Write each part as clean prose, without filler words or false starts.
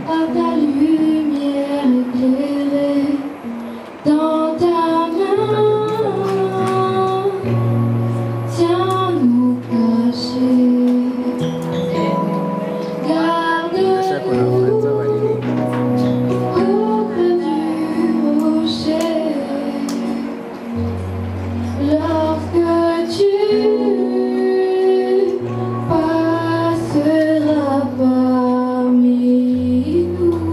par ta lumière éclairée, dans ta main, tiens-nous cachés. Garde-nous auprès du rocher, lorsque tu passeras parmi nous.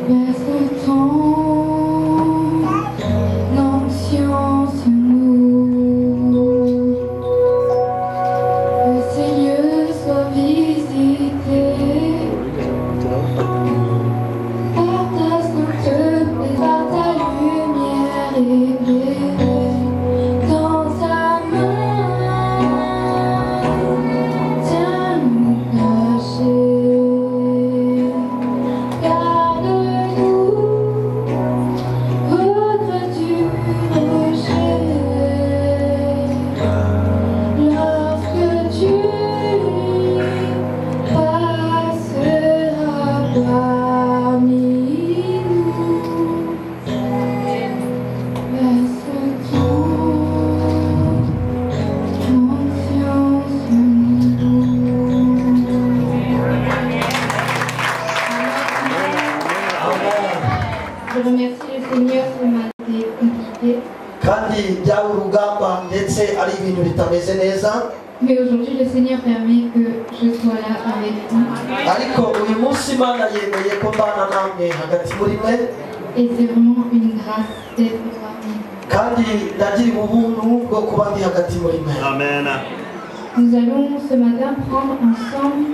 Laisse ton onction sur nous. Que ces lieux soient visités par ta sainteté, par ta lumière éclairée, dans ta main, tiens-nous cachés. Garde-nous auprès du rocher, lorsque tu passeras parmi nous. Laisse ton onction sur nous. Je remercie le Seigneur pour ma été compliqué, kandi byawe urugamba ndetse ari ibintu bitameze neza, mais aujourd'hui le Seigneur permet que je sois là avec vous ariko uyu munsi Imana yemeye ko mbana namwe hagati muri mwe, et c'est vraiment une grâce d'être parmi vous. kandi ndagiriwe ubuntu bwo kuba ndi hagati muri mwe. Amen. Nous allons ce matin prendre ensemble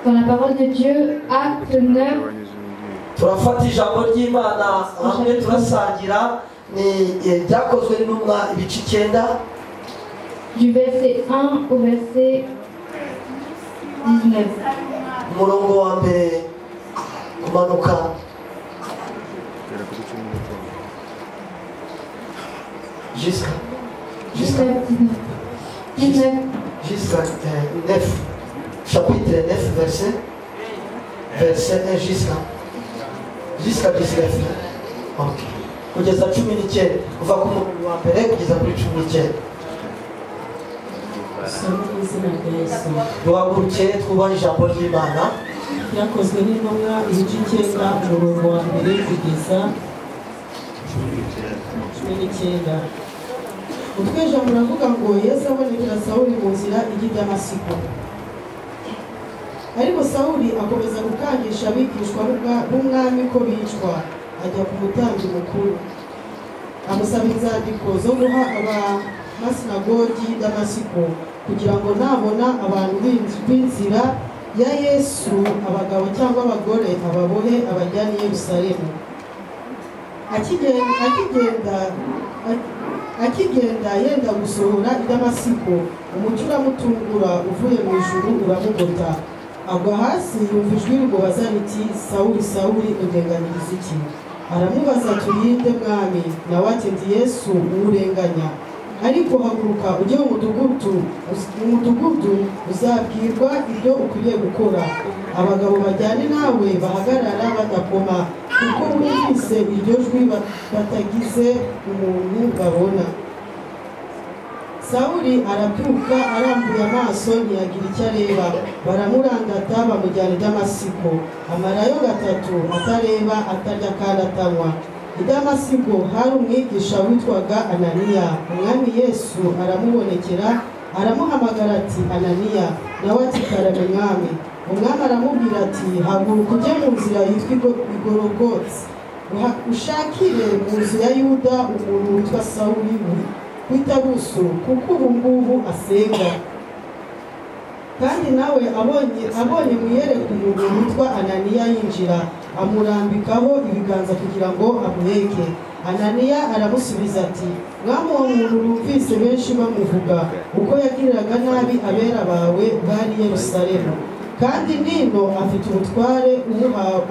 dans la parole de Dieu, acte 9, turafata ijambo ry'Imana hamwe turasangira, ni byakozwe n'intumwa ibice 9 du verset 1 au verset 19. umurongo wa mbere kumanuka jusqu'à 19. 19. jusqu'à 9, chapitre 9, verset 1 jusqu'à 19. Ok. Kugeza 19, kuva ku murongo wa mbere kugeza kuri 19. duhaguruke twubahe ijambo ry'Imana. Byakozwe n'intumwa ibice 9 umurongo wa mbere kugeza 19. Utwo ijambo uravuga ngo Yesu abonekera Sawuli mu nzira ijya i Damasiko. Ariko Sawuli akomeza gukangisha abigishwa b'umwami ko bicwa, ajya ku mutambyi mukuru amusaba inzandiko zo guha abamasinagogi y'i Damasiko, kugira ngo nabona abantu b'inzira ya Yesu, abagabo cyangwa abagore, ababohe abajyane i Yerusalemu. Akigenda yenda gusohora i Damasiko, umucyo uramutungura uvuye mu ijuru uramugota, agwa hasi yumva ijwi rimubaza riti, Sawuli, Sawuli, undenganiriza iki? Aramubaza ati, urinde mwami? Nawe ati, ndi Yesu urenganya. Ariko haguruka ujye mu mudugudu uzabwirwa ibyo ukwiriye gukora. Abagabo bajyane nawe bahagarara badakoma, kuko bumvise iryo jwi batagize umuntu babona. Sawuli arabyuka arambuye amaso ntiyagira icyo areba, baramurandata bamujyana i Damasiko. Amarayo 3 atareba, atarya kandi atanywa. I Damasiko hari umwigisha witwaga Ananiya. Umwami Yesu aramubonekera aramuhamagara ati, Ananiya. Nawe ati, karame mwami. Umwami aramubwira ati, haguruka ujye mu nzira yitwa Igorogoti, ushakire mu nzu ya Yuda umuntu witwa Sawuli w'Itabuso, kuko ubu ngubu asenga. Kandi nawe abonye mwiyereka umuntu witwa Ananiya yinjira, amurambikaho ibiganza kugira ngo amuheke. Ananiya aramusubiza ati, mwami, uwo muntu numvise benshi bamuvuga uko yagiriraga nabi abera bawe bari i Yerusalemu, kandi nino afite ubutware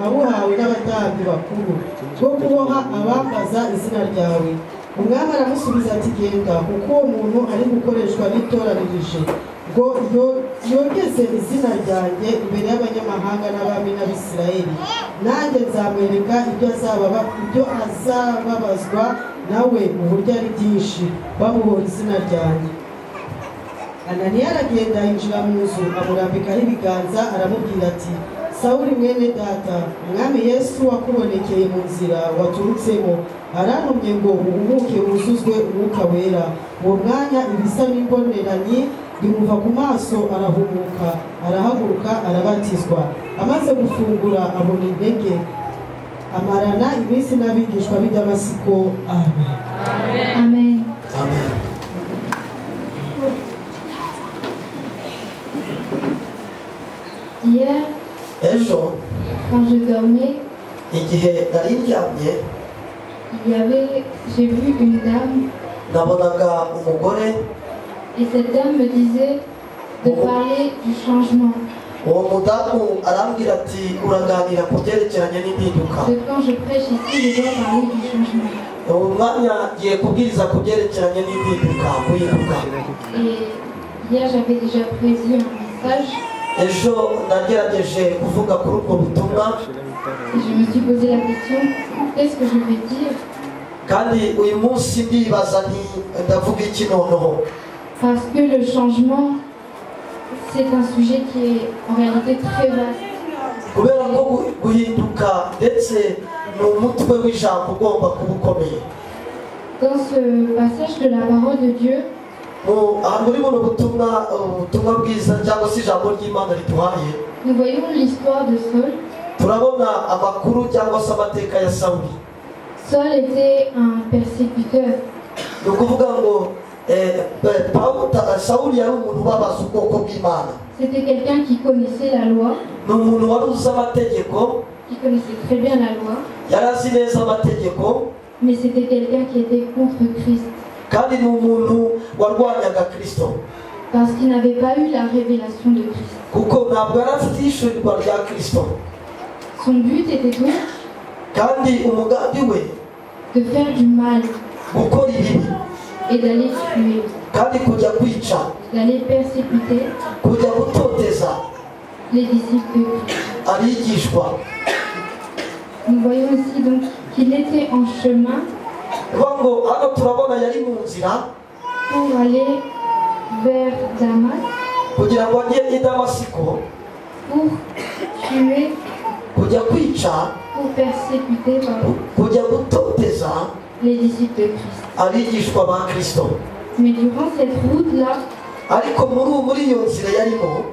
abuhawe n'abatambyi bakuru bwo kuboha abambaza izina ryawe. Umwami aramusubiza ati, genda, kuko uwo muntu ari gukoreshwa n'itoranirije. ngo yogeze izina ryanjye imbere y'abanyamahanga n'abami n'abisirayeli, nanjye nzamwereka ibyo azababazwa nawe uburyo ari byinshi bamuhora izina ryanjye. Ananiya aragenda yinjira mu nzu, amurambikaho ibiganza, aramubwira ati, Sawuli mwene data, umwami Yesu wakubonekeye mu nzira waturutsemo arantumye ngo uhumuke wuzuzwe umwuka wera. Uwo mwanya ibisa n'imboneranyi bimuva ku maso, arahumuka, arahaguruka, arabatizwa. Amaze gufungura abona intege, amarana iminsi n'abigishwa b'i Damasiko. Amen. Amen. Amen. Hier, Ejo quand je dormais, igihe nari ndyamye j'ai vu une dame nabonaga umugore, et cette dame me disait de parler du changement. uwo mudamu arambwira ati uraganira ku byerekeranye n'impinduka. Que quand je prêche ici, je dois parler du changement. uwo mwanya ngiye kubwiriza ku byerekeranye n'impinduka, guhinduka. Et hier, j'avais déjà prévu un message Ejo nagerageje kuvuga kuri ubwo butumwa, et je me suis posé la question, qu'est-ce que je vais dire? kandi uyu munsi ndibaza nti ndavuga iki noneho. Parce que le changement, c'est un sujet qui est en réalité très vaste. kubera ko guhinduka ndetse ni umutwe w'ijambo ugomba kuba ukomeye. Dans ce passage de la parole de Dieu, muri buno ubutumwa bwiza cyangwa se ijambo ry'Imana riduhaye, nous voyons l'histoire de Saul. turabona amakuru cyangwa se amateka ya Sawuli. Saul était un persécuteur. ni ukuvuga ngo Sawuli yari umuntu ubabaza ubwoko bw'Imana. C'était quelqu'un qui connaissait la loi, ni umuntu wari uzi amategeko, qui connaissait très bien la loi, yari azi neza amategeko, mais c'était quelqu'un qui était contre Christ. kandi ni umuntu warwanyaga Kristo, Parce qu'il n'avait pas eu la révélation de Christ. kuko ntabwo yari afite ishurirwa rya Kristo. Son but était donc kandi umugambi we de faire du mal gukora ibibi, et d'aller tuer, kandi kujya kwica, d'aller persécuter kujya gutoteza les disciples de Christ. abigishwa. Nous voyons ici donc qu'il était en chemin Bivuga ngo hano turabona yari mu nzira pour aller vers Damas, kugira ngo ajye i Damasiko, pour tuer, kujya kwica, pour persécuter kujya gutoteza les disciples de Christ. abigishwa ba Kristo. Mais durant cette route-là, ariko muri iyo nzira yarimo,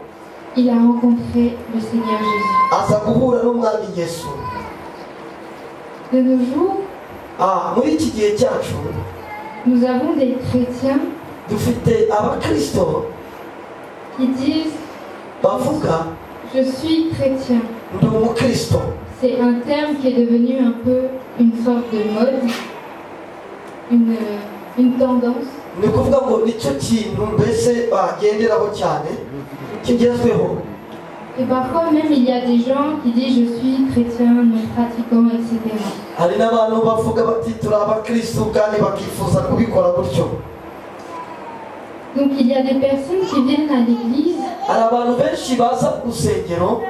il a rencontré le Seigneur Jésus. aza guhura n'umwami Yesu. De nos jours, muri iki gihe cyacu nous avons des chrétiens dufite abakristo qui disent bavuga « Je suis chrétien ». ndi umukristo. C'est un terme qui est devenu un peu une sorte de mode, une tendance. ni ukuvuga ngo nicyo kintu mbese bagenderaho cyane kigezweho. Et parfois même il y a des gens qui disent je suis chrétien, non pratiquant, etc. hari n'abantu bavuga bati turi abakristo kandi bakifuza kubikora gutyo. Donc il y a des personnes qui viennent à l'église hari abantu benshi baza ku rusengero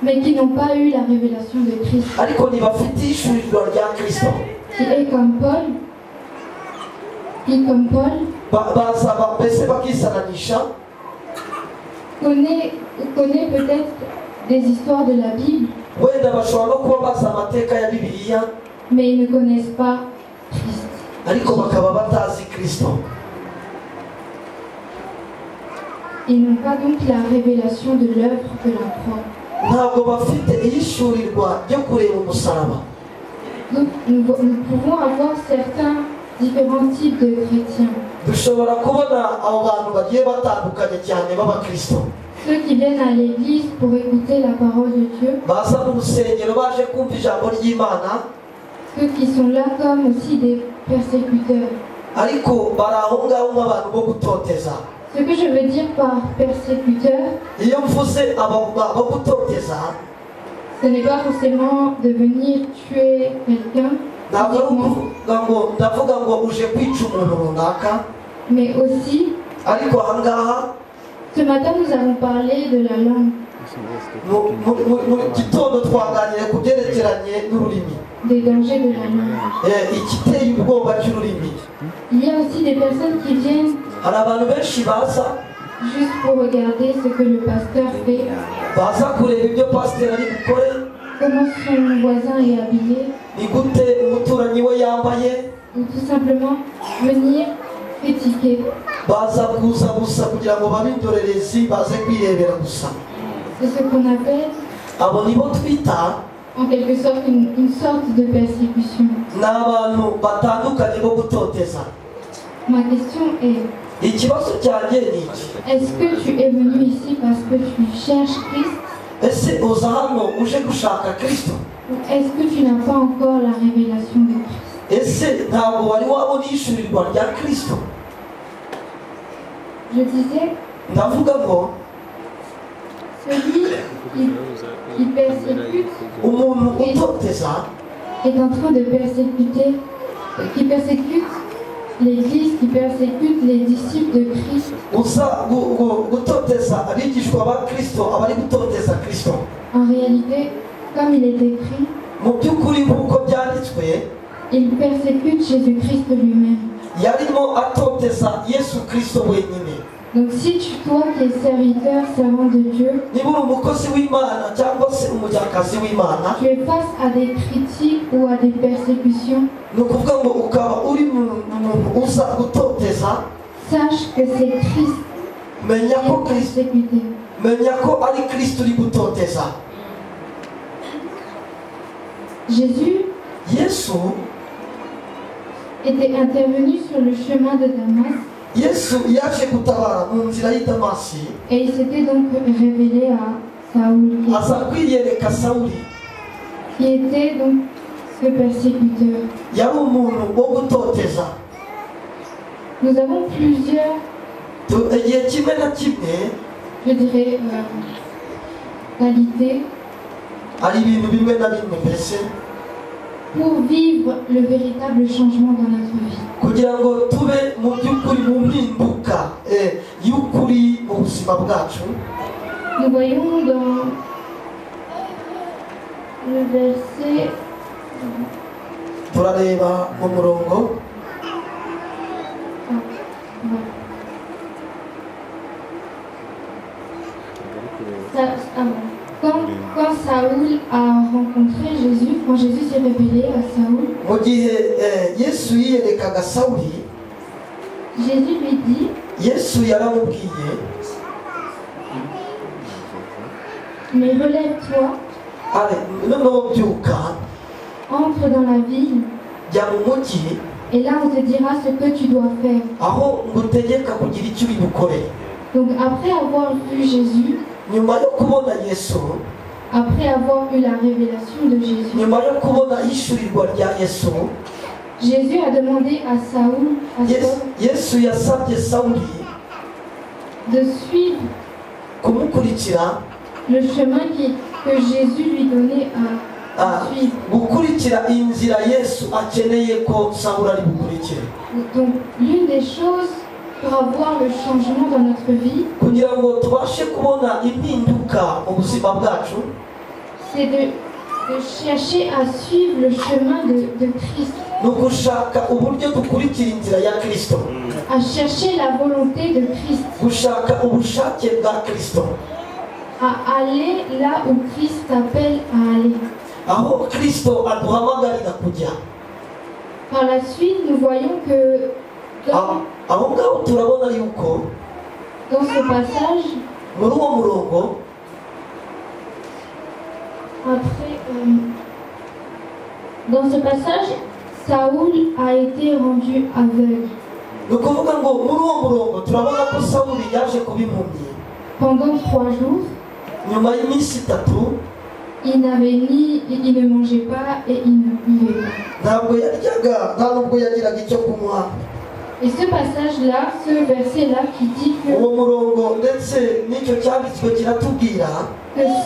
mais qui n'ont pas eu la révélation de Christ. ariko ntibafite ishurirwa rya Kristo. Qui est comme Paul, baza mbese bakisananisha, connaît peut-être des histoires de la Bible, wenda bashobora no kuba bazi amateka ya Bibiliya, mais ils ne connaissent pas Christ. ariko bakaba batazi Kristo. Ils n'ont pas donc la révélation de l'œuvre de la croix. ntabwo bafite iyishurirwa ryo kureba umusaraba. Donc nous pouvons avoir certains différents types de chrétiens. dushobora kubona abo bantu bagiye batandukanye cyane b'abakristo. Ceux qui viennent à l'église pour écouter la parole de Dieu. baza mu rusengero baje kumva ijambo ry'Imana. Ceux qui sont là comme aussi des persécuteurs. ariko bari aho ngaho nk'abantu bo gutoteza. Ce que je veux dire par persécuteur, iyo mvuze abo gutoteza, ce n'est pas forcément de venir tuer quelqu'un, ntabwo ari ukuvuga ngo ndavuga ngo uje kwica umuntu runaka, mais aussi ariko aha ngaha Ce matin, nous avons parlé de la langue, mu gitondo twaganiriye ku byerekeranye n'ururimi des dangers de la langue. igiteye ubwoba cy'ururimi. Il y a aussi des personnes qui viennent hari abantu benshi baza juste pour regarder ce que le pasteur fait, baza kureba ibyo pasiteri ari bukore, comment son voisin est habillé, ni gute umuturanyi we yambaye, ou tout simplement venir critiquer. baza kuza gusa kugira ngo babe indorerezi baze kwirebera gusa. C'est ce qu'on appelle abo nibo twita en quelque sorte une sorte de persécution. ni abantu batandukanye bo gutoteza. Ma question est, ikibazo cyanjye ni iki? est-ce que tu es venu ici parce que tu cherches Christ, ese uza hano uje gushaka Kristo? ou est-ce que tu n'as pas encore la révélation de Christ? ese ntabwo wari wabona ishurirwa rya Kristo? Je disais, ndavuga ngo celui qui persécute umuntu utoteza est en train de persécuter, qui persécute l'Église, qui persécute les disciples de Christ. uza gutoteza abigishwa ba Kristo, abari gutoteza Kristo. En réalité, comme il est écrit, mu by'ukuri nk'uko byanditswe, il persécute Jésus-Christ lui-même. yarimo atoteza Yesu Kristo wenyine. Donc si toi qui es serviteur, servant de Dieu, niba uri umukozi w'Imana cyangwa se umujyakazi w'Imana, tu es face à des critiques ou à des persécutions, ni ukuvuga ngo ukaba uri mu uza gutoteza, sache que c'est Christ menya qui ko est Kristo, persécuté. menya ko ari Kristo uri gutoteza. Jésus Yesu était intervenu sur le chemin de Damas Yesu yaje gutabara mu nzira y'i Damasi, et il s'était donc révélé à Saoul, aza kwiyereka Sawuli. qui était donc ce persécuteur. yari umuntu wo gutoteza. Nous avons plusieurs, igihe kimwe na kimwe je dirais, qualités hari ibintu bimwe na bimwe mbese pour vivre le véritable changement dans notre vie. kugira ngo tube mu by'ukuri mu mpinduka y'ukuri mu buzima bwacu. Nous voyons dans le verset turareba mu murongo quand Saoul a rencontré Jésus, quand Jésus s'est révélé à Saoul, mu gihe Yesu yiyerekaga Sawuli, Jésus lui dit, Yesu yaramubwiye, mais relève-toi, noneho byuka entre dans la ville, jya mu mujyi, et là on te dira ce que tu dois faire. aho ngutegeka kugira icyo uri bukore. Donc après avoir vu Jésus, nyuma yo kubona Yesu, après avoir eu la révélation de Jésus, nyuma yo kubona ishurirwa rya Yesu, Jésus a demandé à Saoul, Yesu yasabye Sawuli de suivre kumukurikira, le chemin que Jésus lui donnait à suivre. gukurikira inzira Yesu akeneye ko Sawuli ari bukurikire. Donc l'une des choses pour avoir le changement dans notre vie, kugira ngo tubashe kubona impinduka mu buzima bwacu, c'est de chercher à suivre le chemin de Christ, ni ugushaka uburyo dukurikira inzira ya Kristo, à chercher la volonté de Christ, gushaka ubushake bwa Kristo, à aller là où Christ appelle à aller. aho Kristo aduhamagarira kujya. Par la suite, nous voyons que aho ngaho turabona yuko dans ce passage, muri uwo murongo après, dans ce passage, Saoul a été rendu aveugle. ni ukuvuga ngo muri uwo murongo turabona ko Sawuli yaje kuba impumyi. Pendant 3 jours, nyuma y'iminsi 3 il ne mangeait pas et il ne buvait pas. ntabwo yaryaga, nta nubwo yagiraga icyo kunywa. Et ce passage-là, ce verset-là qui dit que uwo murongo ndetse n'icyo cyanditswe kiratubwira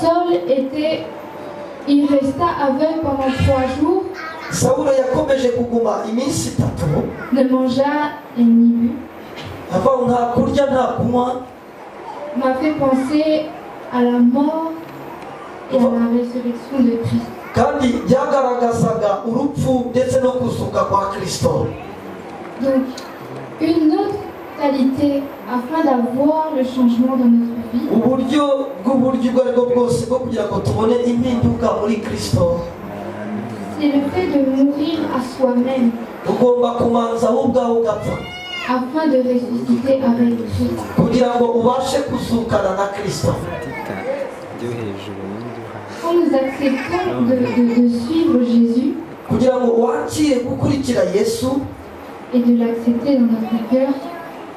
Saul il resta aveugle pendant 3 jours, Sawuli yakomeje kuguma iminsi 3, ne mangea ni bu. ava nta kurya nta kunywa. m'a fait penser à la mort et à la résurrection de Christ. kandi byagaragazaga urupfu ndetse no kuzuka kwa Kristo. Donc, une autre qualité afin d'avoir le changement dans notre vie, uburyo bw'uburyo ubwo aribwo bwose bwo kugira ngo tubone impinduka muri Kristo, c'est le fait de mourir à soi-même ugomba kumanza wowe ubwawe ugapfa afin de ressusciter avec Christ. kugira ngo ubashe kuzukana na Kristo. Quand nous acceptons de suivre Jésus kugira ngo wakire gukurikira Yesu, et de l'accepter dans notre cœur,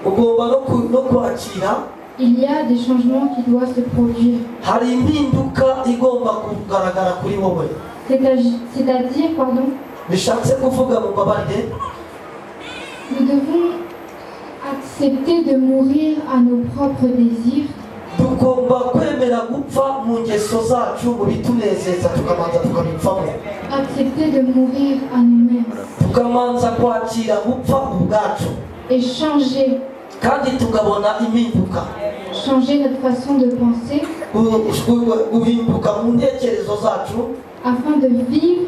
ugomba no kwakira, il y a des changements qui doivent se produire. hari impinduka igomba kugaragara kuri wowe. C'est-à-dire, bishatse kuvuga mu mbabarire, nous devons accepter de mourir à nos propres désirs, tugomba kwemera gupfa mu ngeso zacu, mu bitunezeza tukamanza tukabipfamo, accepter de mourir à nous-mêmes tukamanza kwakira gupfa ubwacu, et changer kandi tugabona impinduka, notre façon de penser guhinduka mu ntekerezo zacu, afin de vivre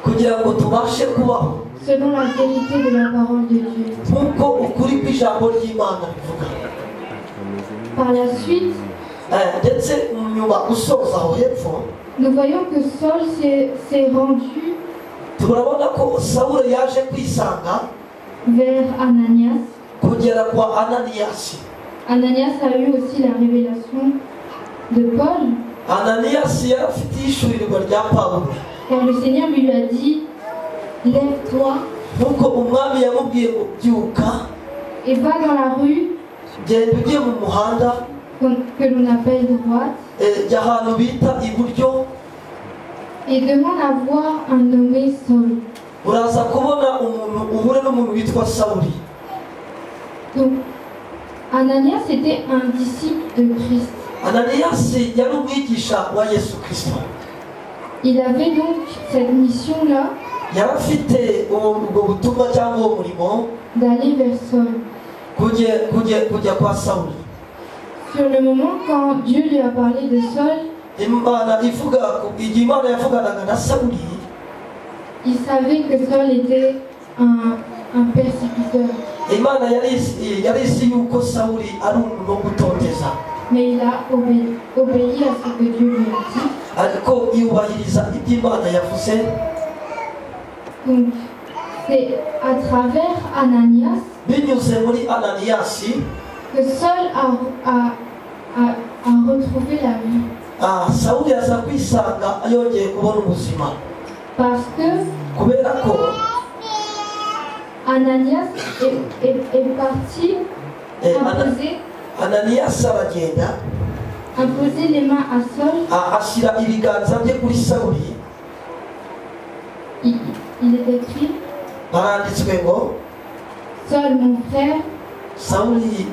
kugira ngo tubashe kubaho selon la vérité de la parole de Dieu. nk'uko ukuri kw'ijambo ry'Imana bivuga. Par la suite, ndetse nyuma usoza aho hepfo, nous voyons que Saul s'est rendu turabona ko Sawuli yaje kwisanga vers Ananias. kugera kwa Ananiyasi. Ananias a eu aussi la révélation de Paul, Ananiyasi yari afite ishurirwa rya Pawulo, car le Seigneur lui a dit, lève-toi nk'uko umwami yamubwiye ngo byuka, et va dans la rue genda ugiye mu muhanda, que l'on appelle droite, jya ahantu bita iburyo, et demande à voir un nommé Saul. uraza kubona uhure n'umuntu witwa Sawuli. Donc, Ananias était un disciple de Christ. Ananiyasi yari umwigisha wa Yesu Kristo. Il avait donc cette mission-là yari afite ubwo butumwa cyangwa uwo murimo d'aller vers Saul. kujya kwa Sawuli. Sur le moment quand Dieu lui a parlé de Saul, igihe Imana yavuganaga na Sawuli, il savait que Saul était un persécuteur. Imana yari izi yuko Sawuli ari umuntu wo gutoteza, Mais il a obéi à ce que Dieu lui a dit. ariko yubahiriza ibyo Imana yavuze. Donc, c'est à travers Ananias binyuze muri Ananiyasi que Saul a retrouvé la vie. Sawuli aza kwisanga yongeye kubona ubuzima, Parce que kubera ko Ananias est parti Ananiyasi aragenda imposer les mains à Saul. ashyira ibiganza bye kuri Sawuli. Il est écrit, haranditswe ngo Saul mon frère, Sawuli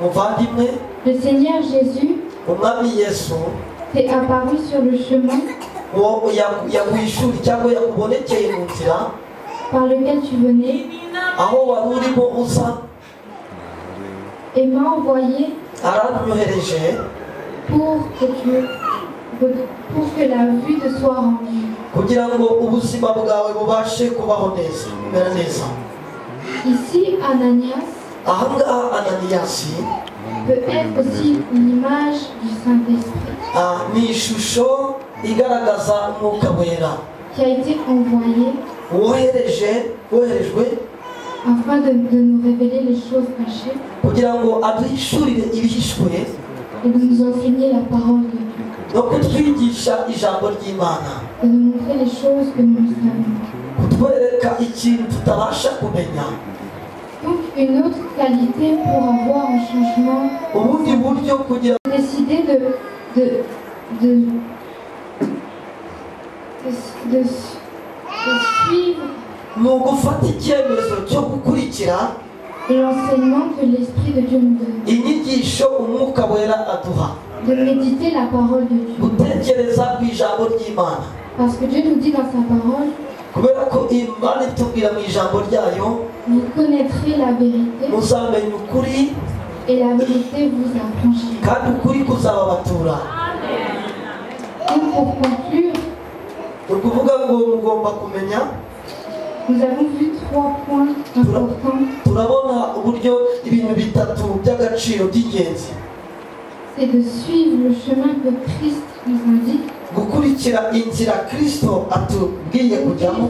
muvandimwe, le Seigneur Jésus umwami Yesu t'est apparu sur le chemin yaguhishura cyangwa yakubonekeye mu nzira par lequel tu venais aho wari urimo uza, et m'a envoyé aranyohereje pour que la vue te soit rendue. kugira ngo ubuzima bwawe bubashe kubaho neza, kumera neza. Ici, Ananias ahangaha Ananiyasi peut être aussi l'image du Saint-Esprit ni ishusho igaragaza umwuka wera qui a été envoyé woherejwe afin de nous révéler les choses cachées kugira ngo aduhishurire ibihishwe et de nous enseigner la parole de Dieu, no kutwigisha ijambo ry'Imana, de nous montrer les choses que nous ne savons. kutwereka ikintu tutabasha kumenya. Donc, une autre qualité pour avoir un changement, ubundi buryo kugira décider de suivre ni ugufata icyemezo cyo gukurikira l'enseignement que l'Esprit de Dieu nous donne, inyigisho umwuka wera aduha, de méditer la parole de Dieu. gutekereza ku ijambo ry'Imana, Parce que Dieu nous dit dans sa parole, kubera ko Imana itubwira mu ijambo ryayo, vous connaîtrez la vérité muzamenya ukuri, et la vérité vous affranchira. kandi ukuri kuzababatura. Donc pour conclure, Ni ukuvuga ngo mugomba kumenya, nous avons vu 3 points importants. turabona uburyo ibintu bitatu by'agaciro by'ingenzi. C'est de suivre le chemin que Christ nous indique, Gukurikira inzira Kristo atubwiye kujyamo,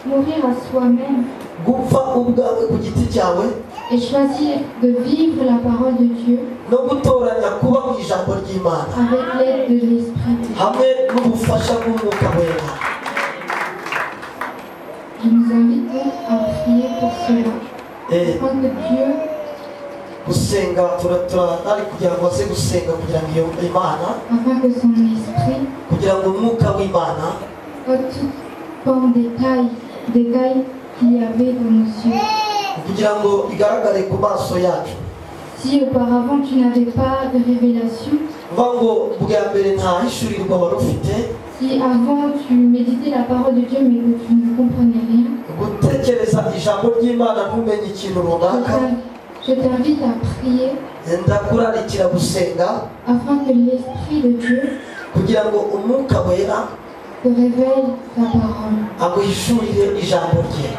mourir à soi-même gupfa ubwawe ku giti cyawe, et choisir de vivre la parole de Dieu no gutoranya kuba mu ijambo ry'Imana avec l'aide de l'Esprit. hamwe n'ubufasha bw'Umwuka Wera. Je nous invite donc à prier pour cela, afin que Dieu Gusenga ari kugira ngo aze gusenga kugira ngo Imana, afin que son esprit kugira ngo Umwuka w'Imana voit tout pan détail qu'il y avait dans nos yeux. kugira ngo igaragare ku maso yacu. Si auparavant tu n'avais pas de révélation, Vuga ngo bwa mbere nta hishurirwa wari ufite, si avant tu méditais la parole de Dieu mais que tu ne comprenais rien, gutekereza ijambo ry'Imana ntumenye ikintu runaka, je t'invite à prier ndakurarikira gusenga afin que l'Esprit de Dieu kugira ngo Umwuka Wera te révèle ta parole. aguhishurire ijambo rye.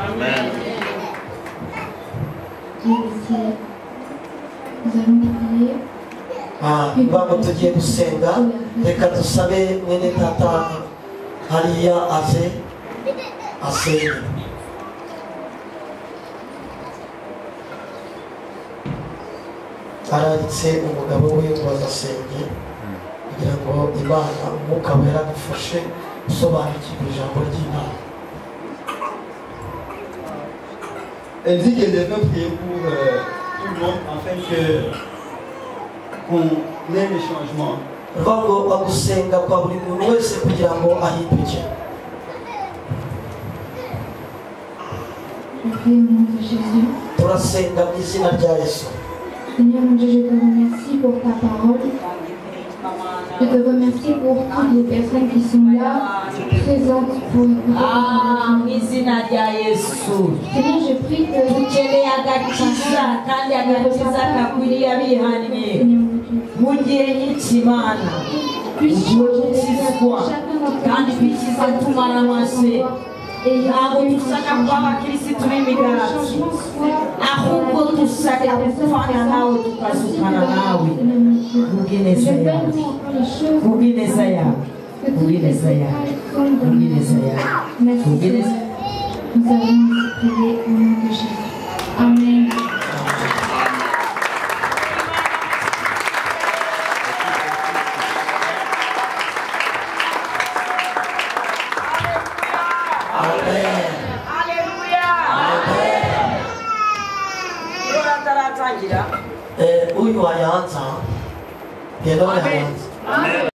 Nous allons prier. Vuga ngo tugiye gusenga, reka dusabe mwene data hariya aze asenge. Araritse umugabo we ngo azasenge kugira ngo Imana Umwuka Wera adufashe gusobanukirwa ijambo ry'Imana. Elle dit qu'elle devait prier pour tout le monde afin qu'on ait le changement. Vuga ngo agusenga kwa buri muntu wese kugira ngo ahinduke. Je prie au nom de Jésus. Turasenga mu izina rya Yesu. Seigneur mon Dieu, je te remercie pour ta parole. Je te remercie pour toutes les personnes qui sont là, présentes pour écouter ta parole. Mwizina rya Yesu Seigneur, je prie que dukeneye agakiza kandi agakiza kakwiriye abihannye mu gihe ny'ikimana gukizwa kandi twikize tumara amase. Ntabwo dushaka kuba abakirisitu b'imigati, ahubwo dushaka gufana nawe tukazukana nawe kubw'ineza yawe, kubw'ineza yawe, kubw'ineza yawe, kubw'ineza yawe, kubw'ineza yawe. nous allons prier au nom de Jésus. Amen. Uyu wayanza, yero yayanza.